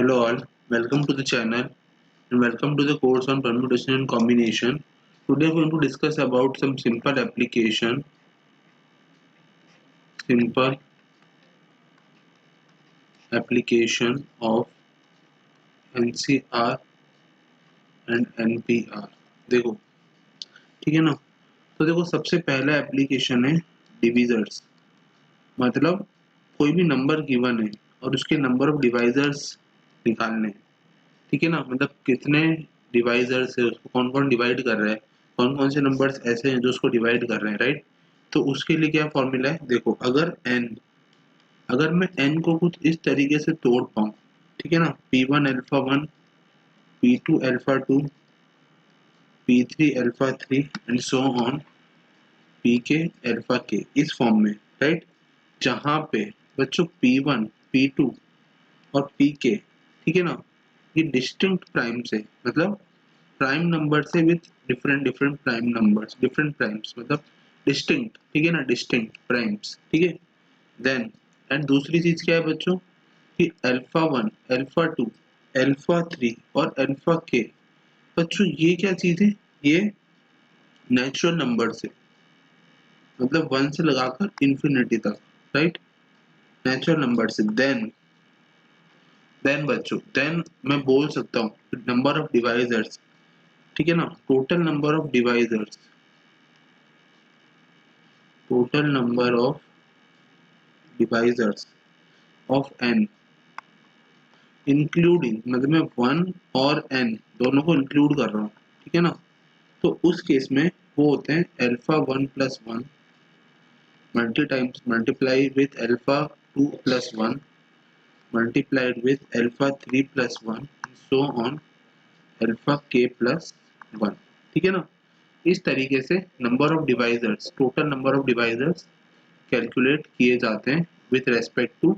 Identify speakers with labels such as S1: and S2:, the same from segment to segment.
S1: Hello all, welcome to the channel and welcome to the course on permutation and combination. Today we are going to discuss about some simple application of NCR and NPR. देखो ठीक है ना। तो देखो सबसे पहला application है divisors, मतलब कोई भी नंबर गिवन है और उसके नंबर ऑफ डिवाइजर्स निकालने हैं। ठीक है ना, मतलब कितने डिवाइजर्स है, उसको कौन कौन डिवाइड कर रहा है, कौन कौन से नंबर्स ऐसे हैं जो उसको डिवाइड कर रहे हैं, राइट। तो उसके लिए क्या फॉर्मूला है, देखो अगर मैं n को कुछ इस तरीके से तोड़ पाऊँ, ठीक है ना, p1 alpha 1, p2 alpha 2, p3 alpha 3 and so on pk alpha k, इस फॉर्म में, राइट। जहाँ पे बच्चों p1 p2 और pk, ठीक है ना, ये डिस्टिंक्ट प्राइम से, मतलब प्राइम नंबर से with different different prime numbers, different primes, मतलब डिस्टिंक्ट, ठीक है ना, डिस्टिंक्ट प्राइम्स, ठीक है। देन एंड दूसरी चीज क्या है बच्चों कि अल्फा 1 अल्फा 2 अल्फा 3 और अल्फा के, बच्चों ये क्या चीज है, ये नेचुरल नंबर से, मतलब 1 से लगाकर इंफिनिटी तक, राइट, नेचुरल नंबर से। देन बच्चों देन मैं बोल सकता हूँ नंबर ऑफ डिवाइजर्स, ठीक है ना, total number of divisors of n, including, मतलब मैं 1 और n दोनों को इंक्लूड कर रहा हूँ, ठीक है ना। तो उस केस में वो होते हैं alpha 1 plus 1 multiply with alpha 2 plus 1 multiplied with alpha 3 plus 1 so on alpha k plus 1, ठीक है ना। इस तरीके से number of divisors, total number of divisors calculate किए जाते हैं with respect to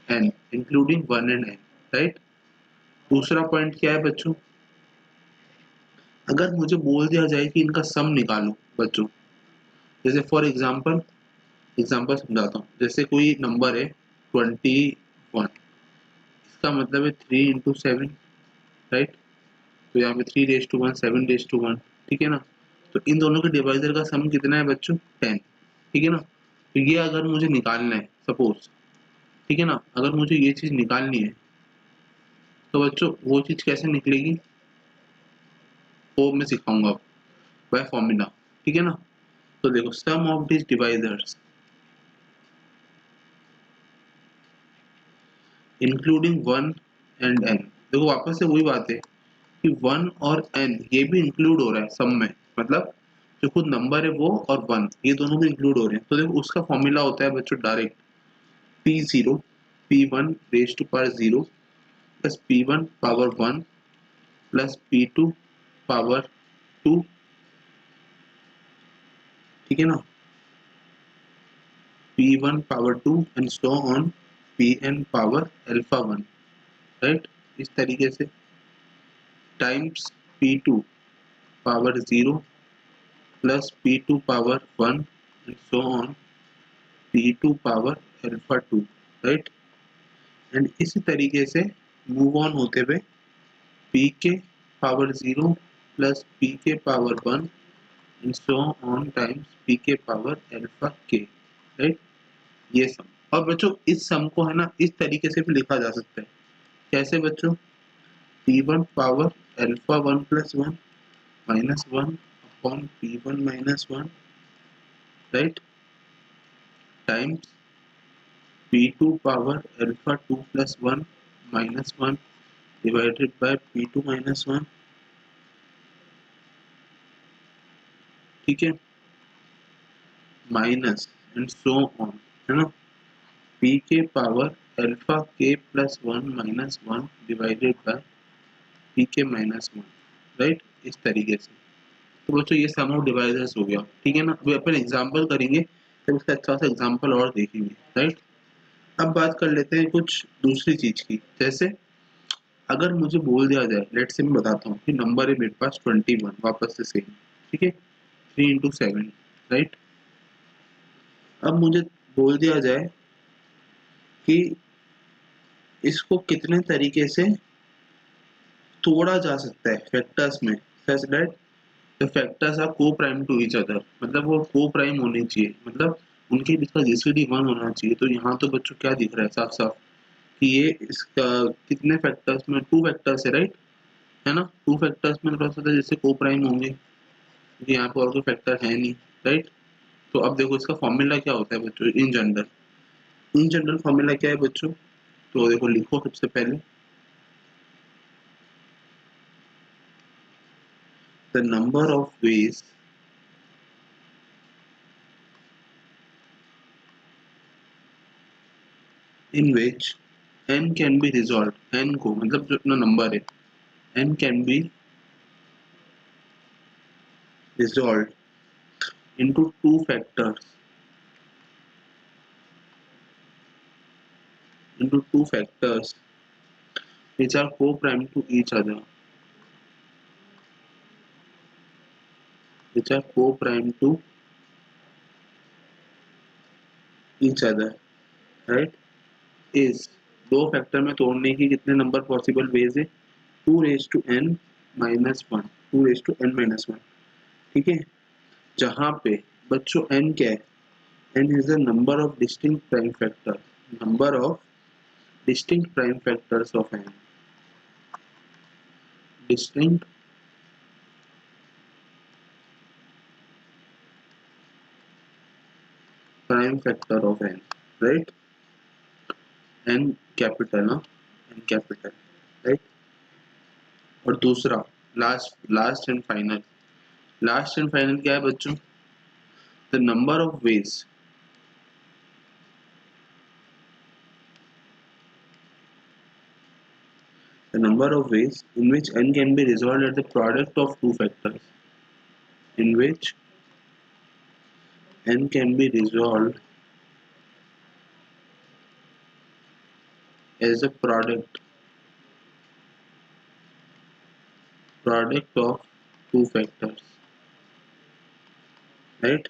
S1: n including 1 and n, right. दूसरा पॉइंट क्या है बच्चों, अगर मुझे बोल दिया जाए कि इनका सम निकालो बच्चों, जैसे फॉर एग्जाम्पल समझाता हूँ। जैसे कोई नंबर है 21, इसका मतलब है 3 इंटू 7, राइट। तो यहाँ पे 3 रेज टू 1 7 रेज टू 1, ठीक है ना। तो इन दोनों के डिवाइजर का सम कितना है बच्चों, 10, ठीक है ना। तो ये अगर मुझे निकालना है सपोज, ठीक है ना, अगर मुझे ये चीज निकालनी है तो बच्चों वो चीज कैसे निकलेगी वो मैं सिखाऊंगा बाय फॉर्मूला, ठीक है ना। तो देखो sum of this divisors including 1 and n, देखो वापस से वही बात है कि 1 और n ये भी इंक्लूड हो रहा है सम में, मतलब जो खुद नंबर है वो और 1 ये दोनों भी इंक्लूड हो रहे हैं। तो देखो उसका फॉर्मूला होता है बच्चों direct p0 p1 raise to power 0 plus p1 power 1 plus p2 power 2, ठीक है ना, p1 power 2 and so on pn power alpha 1, right. इस तरीके से times p2 power 0 plus p2 power 1 and so on p2 power alpha 2, right. And इसी तरीके से move on होते हुए pk power 0 plus pk power 1 and so on times pk power alpha k, right. ये सम, और बच्चों इस सम को है ना इस तरीके से भी लिखा जा सकता है, कैसे बच्चों, p1 power alpha 1 plus 1 minus 1 upon p1 minus 1, right, times p2 power alpha 2 plus 1 minus 1 divided by p2 minus 1, ठीक है, माइनस एंड सो ऑन, है ना, pk power alpha k plus 1 minus 1 divided by pk minus 1, right, इस तरीके से। तो बच्चों ये सम ऑफ डिवाइजर्स हो गया, ठीक है ना। अभी अपन एग्जांपल करेंगे फिर उसका अच्छा सा एग्जांपल और देखेंगे, राइट। अब बात कर लेते हैं कुछ दूसरी चीज की, जैसे अगर मुझे बोल दिया जाए, लेट से मैं बताता हूँ कि नंबर है मेरे पास 21, वापस से सेम, ठीक है, 3 इंटू 7, राइट। अब मुझे बोल दिया जाए कि इसको कितने तरीके से तोड़ा जा सकता है फैक्टर्स में, such that the factors are coprime to each other, मतलब वो को प्राइम होने चाहिए, मतलब उनके बीच का जीसीडी 1 होना चाहिए। तो यहाँ तो बच्चों क्या दिख रहा है साफ साफ कि ये इसका कितने फैक्टर्स में, 2 फैक्टर्स है राइट, है ना, 2 फैक्टर्स में थोड़ा सा जैसे को प्राइम होंगे क्योंकि यहाँ पे और कोई फैक्टर है नहीं राइट। तो अब देखो इसका फॉर्मूला क्या होता है बच्चों, इन जनरल फॉर्मूला क्या है बच्चों, तो देखो लिखो सबसे पहले the number of ways in which n can be resolved, n को मतलब जो अपना नंबर है n can be resolved into two factors which are co-prime to each other, which are co-prime to each other, right, is दो factor में तोड़ने की कितने नंबर पॉसिबल वेज है, 2n-1, 2n-1, ठीक है। जहाँ पे बच्चों n क्या है, n is the number of distinct prime factors, number of distinct prime factors of n, distinct prime factor of n, right, n capital ना, n कैपिटल राइट। और दूसरा लास्ट एंड फाइनल क्या है बच्चों, the number of ways, the number of ways in which n can be resolved at the product of two factors, in which n can be resolved as a product of two factors, right।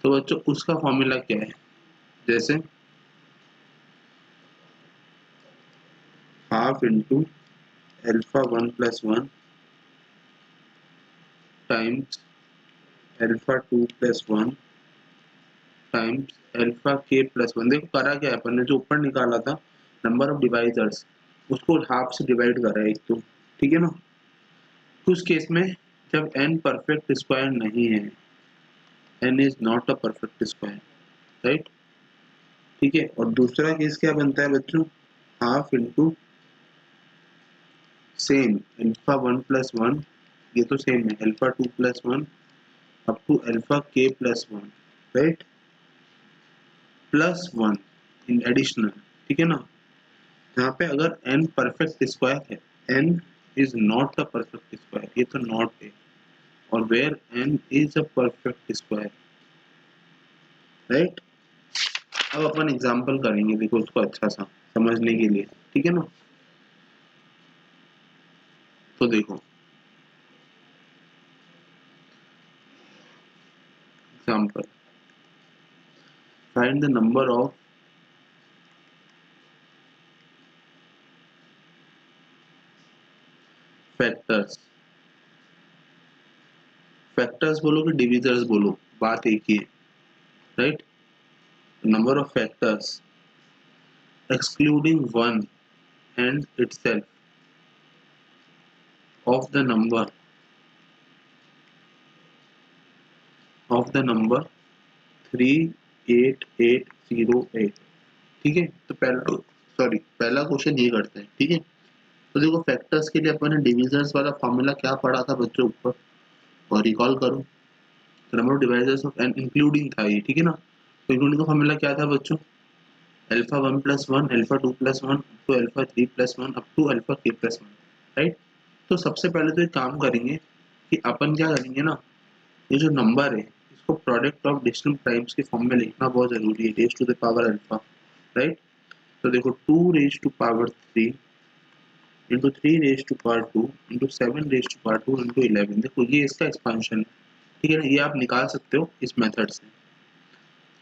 S1: तो बच्चों उसका formula क्या है, जैसे half into alpha 1+1 times alpha 2+1 times alpha k+1। देखो करा क्या है अपन ने, जो ऊपर निकाला था नंबर ऑफ डिवाइजर्स उसको हाफ से डिवाइड करा है एक, तो ठीक है ना। उस केस में जब n परफेक्ट स्क्वायर नहीं है, n is not a perfect square, right, ठीक है। और दूसरा केस क्या बनता है बच्चों, हाफ इंटू सेम अल्फा 1+1, ये तो सेम है alpha 2+1 up to alpha k+1, right, +1 in additional, ठीक है ना। यहाँ पे अगर n परफेक्ट स्क्वायर है, n is not a perfect square, ये तो नॉट है, और where n is a perfect square, right. अब अपन एग्जांपल करेंगे, देखो उसको अच्छा सा समझने के लिए, ठीक है ना। तो देखो example, find the number of factors, factors बोलो कि डिविजर्स बोलो, बात एक ही है, right. Number of factors excluding one and itself of the number 38808, ठीक है। तो पहला क्वेश्चन ये करते हैं, ठीक है। तो देखो फैक्टर्स के लिए अपन ने डिविजर्स वाला फॉर्मूला क्या पढ़ा था बच्चों ऊपर, और रिकॉल करो, तो number of divisors of N including था ये, ठीक है ना। तो इंक्लूडिंग का फॉर्मूला क्या था बच्चों, alpha 1+1 alpha 2+1 up to alpha 3+1 up to alpha k+1, right. तो सबसे पहले तो एक काम करेंगे कि अपन क्या करेंगे ना, ये जो नंबर है इसको प्रोडक्ट ऑफ डिस्टिंक्ट प्राइम्स के फॉर्म में लिखना बहुत जरूरी है, raise to the power alpha, right. तो देखो 2 raise to power 3 into 3 raise to power 2 into 7 raise to power 2 into 11, देखो ये इसका एक्सपांशन है, ठीक है ना। ये आप निकाल सकते हो इस मेथड से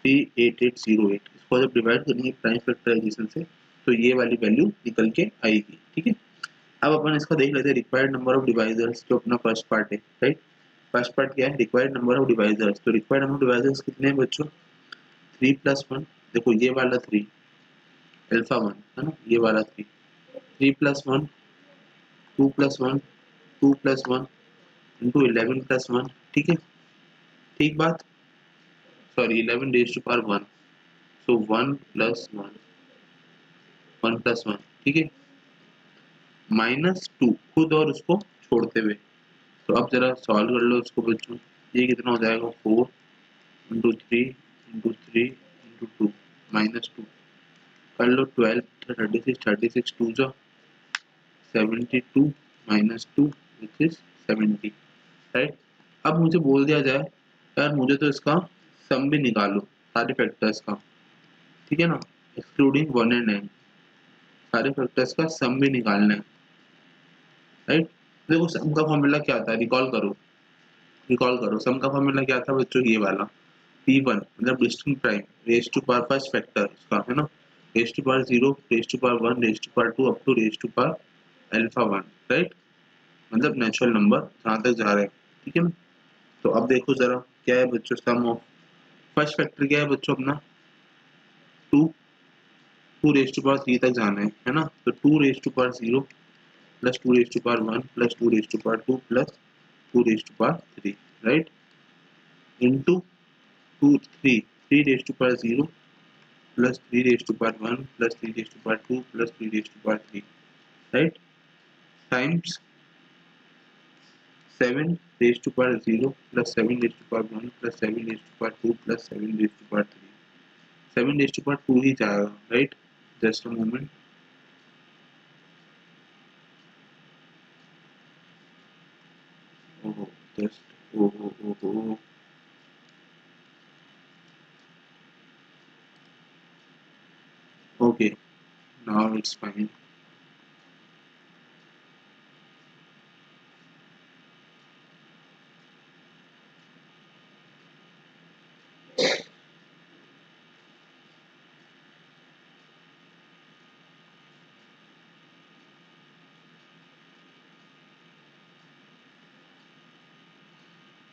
S1: 38808, इसको जब डिवाइड करेंगे प्राइम फैक्टराइजेशन से तो ये वाली वैल्यू निकल के आएगी। ठीक है, अब अपन इसका देख लेते हैं रिक्वायर्ड नंबर ऑफ डिवाइजर्स, जो अपना फर्स्ट पार्ट है। राइट, फर्स्ट पार्ट क्या है, रिक्वायर्ड नंबर ऑफ डिवाइजर्स। तो रिक्वायर्ड नंबर ऑफ डिवाइजर्स कितने हैं बच्चों, 3+1। देखो ये वाला 3 अल्फा 1 है ना, ये वाला 3, 3+1, 2+1, 2+1 इंटू 11+1। ठीक है, ठीक बात, सॉरी 11 रेज टू पावर 1, सो 1+1, 1+1। ठीक है, -2 खुद और उसको छोड़ते हुए। तो अब जरा सॉल्व कर लो इसको बच्चों, ये कितना हो जाएगा, 4 इंटू 3 इंटू 3 इंटू 2 -2 कर लो, 12 36 36 2 जा 72 -2 विच इज 70। राइट, अब मुझे बोल दिया जाए यार मुझे तो इसका सम भी निकालो सारे फैक्टर्स का। ठीक है ना, एक्सक्लूडिंग 1 एंड n, सारे फैक्टर्स का सम भी निकालना है। राइट, देखो सम का फॉर्मूला क्या था, रिकॉल करो, रिकॉल करो। सम का फॉर्मूला क्या था बच्चों, ये वाला P1 मतलब distinct prime raise to power first factor उसका है ना, raise to power 0, raise to power 1, raise to power 2 up to raise to power alpha 1। Right, मतलब नेचुरल नंबर जहाँ तक जा रहे हैं। ठीक है ना, तो अब देखो जरा क्या है बच्चों, सम ऑफ फर्स्ट फैक्टर क्या है बच्चों अपना, 2, 2 रेज टू पावर 3 तक जाना है ना, तो 2 raise to power 0 plus 2 raise to power 1 plus 2 raise to power 2 plus 2 raise to power 3। Right, into 2 3 3 raise to power 0 plus 3 raise to power 1 plus 3 raise to power 2 plus 3 raise to power 3। Right, times 7 raise to power 0 plus 7 raise to power 1 plus 7 raise to power 2 plus 7 raise to power 3। 7 raise to power 2 ही जाएगा। Right, just a moment, ओहो just ओहो ओहो, okay now it's fine.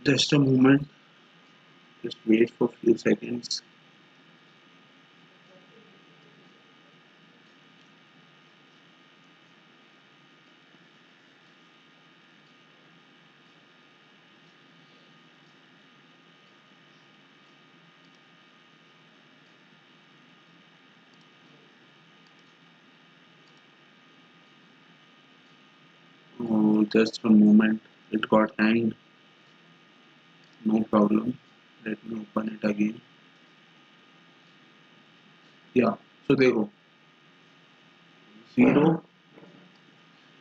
S1: Just a moment, just wait for few seconds. Oh, just a moment, it got hanged. No problem, let me open it again. Yeah, so देखो 0,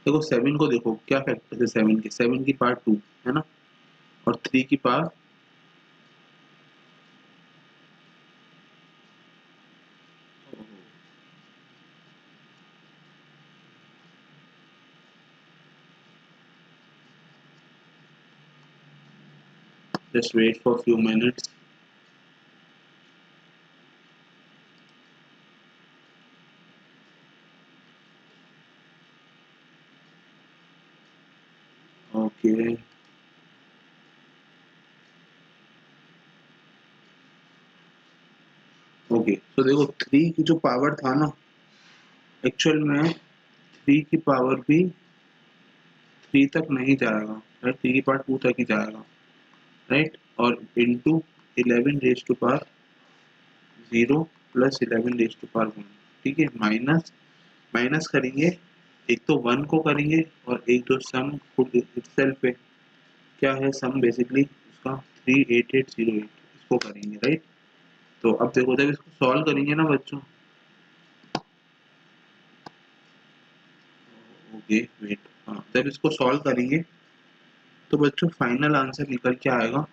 S1: देखो 7 को देखो क्या factor है 7 के, 7 की पावर 2 है ना, और 3 की power, just wait for few minutes. Okay, okay, तो देखो 3 की जो पावर था ना, एक्चुअल में 3 की पावर भी 3 तक नहीं जाएगा। राइट, 3 की पावर 2 तक ही जाएगा। राइट, और into 11 raise to power 0 plus 11 raise to power 1। ठीक है, माइनस माइनस करेंगे, एक तो 1 को करेंगे और एक जो सम खुद इटसेल्फ है, क्या है सम बेसिकली उसका 38808, इसको करेंगे। राइट, तो अब देखो जब इसको सॉल्व करेंगे ना बच्चों, ओके वेट, हाँ जब इसको सॉल्व करेंगे तो बच्चों फाइनल आंसर निकल के आएगा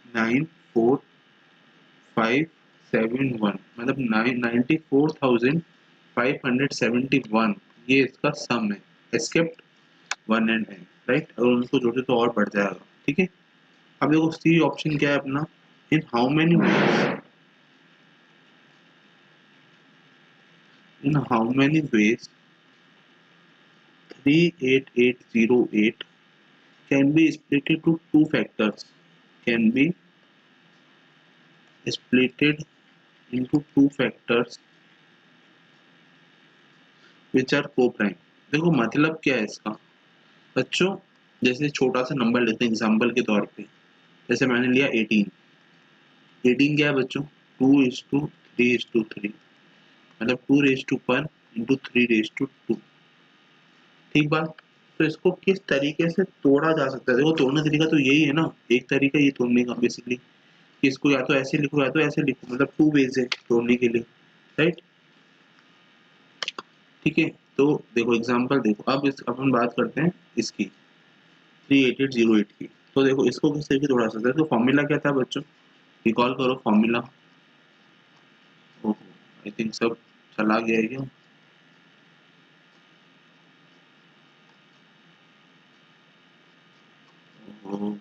S1: 94571, मतलब 94,571, ये इसका सम है, एस्केप्ट 1 एंड n। राइट, अगर उनको जोड़े तो और बढ़ जाएगा। ठीक है, अब देखो सी ऑप्शन क्या है अपना, in how many ways, in how many ways 38808 can be split into two factors, can be splitted into two factors which are co-prime। देखो मतलब क्या है इसका बच्चों, जैसे छोटा सा नंबर लेते हैं एग्जांपल के तौर पे, जैसे मैंने लिया 18। 18 क्या है बच्चों, 2:3:3, मतलब 2 raised to 1 into 3 raised to 2। ठीक बात। तो इसको किस तरीके से तोड़ा जा सकता है, देखो तोड़ने का तरीका तो यही है ना, एक तरीका ये तोड़ने का बेसिकली कि इसको या तो ऐसे लिखो या तो ऐसे लिखो, मतलब टू वेज है तोड़ने के लिए, राइट। ठीक है, तो देखो एग्जांपल देखो, अब इस अपन बात करते हैं इसकी 38808 की। तो देखो इसको किस तरीके तोड़ा सकता है, तो फॉर्मूला क्या था बच्चों, रिकॉल करो फॉर्मूला। ओहो, आई थिंक सब चला गया है क्या। ओहो,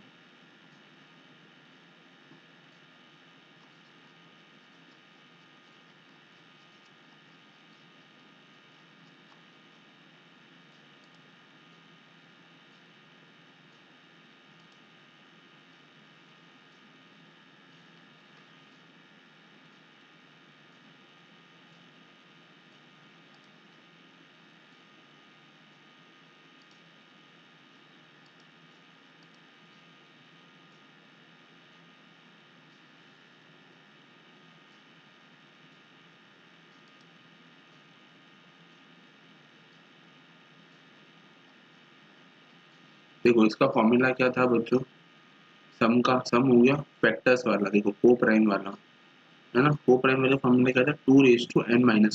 S1: देखो इसका फॉर्मूला क्या था बच्चों, सम का सम हो गया फैक्टर्स वाला, देखो को प्राइम वाला है ना, को प्राइम वाला फॉर्मूला क्या था, 2 raised to n-1।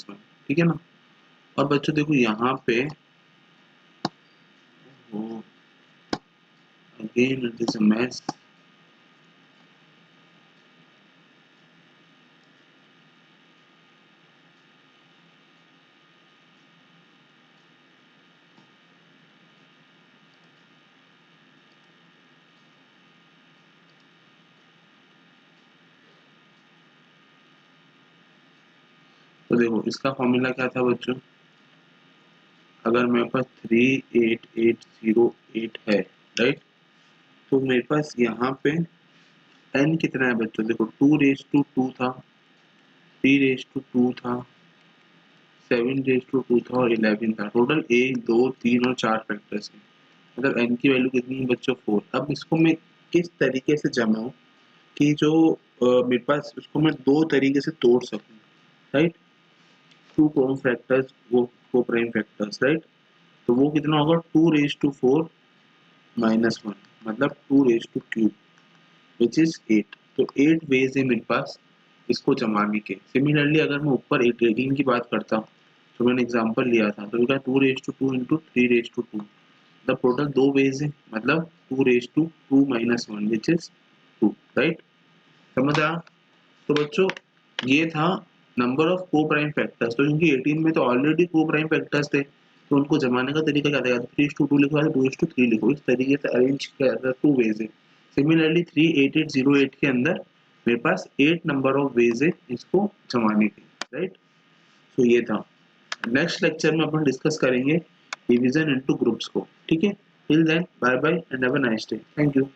S1: ठीक है ना। और बच्चों देखो यहाँ पे वो again it is a math. तो देखो इसका फॉर्मूला क्या था बच्चों, अगर मेरे पास 38808 है, राइट, तो मेरे पास यहाँ पे n कितना है बच्चों, देखो 2 raised to 2 था, 3 raised to 2 था, 7 raised to 2 था और 11 था। टोटल 1 2 3 और 4 फैक्टर्स हैं, मतलब n की वैल्यू कितनी है बच्चों 4। अब इसको मैं किस तरीके से जमाऊं कि जो मेरे पास उसको मैं दो तरीके से तोड़ सकूं, राइट। टू कॉमन फैक्टर्स, वो को प्राइम फैक्टर्स, राइट। तो वो कितना होगा, 2 raised to 4 - 1, मतलब 2 raised to cube which is 8। तो 8 वेज है मेरे पास इसको जमाने के। सिमिलरली अगर मैं ऊपर 18 की बात करता हूँ, तो मैंने एग्जांपल लिया था, तो क्या 2 raised to 2 into 3 raised to 2, मतलब टोटल दो वेज है, मतलब 2 raised to 2 - 1 which is 2, right. समझ आया। तो बच्चों ये था नंबर ऑफ को प्राइम फैक्टर्स। तो क्योंकि 18 में तो ऑलरेडी को प्राइम फैक्टर्स थे, तो उनको जमाने का तरीका क्या था, 3:2 लिखो या 2:3 लिखो, इस तरीके से अरेंज किया था, टू वेज है। सिमिलरली 38808 के अंदर मेरे पास 8 नंबर ऑफ वेज है इसको जमाने के, राइट। तो ये था। नेक्स्ट लेक्चर में अपन डिस्कस करेंगे डिवीजन इनटू ग्रुप्स को। ठीक है, till then bye bye and have a nice day. Thank you.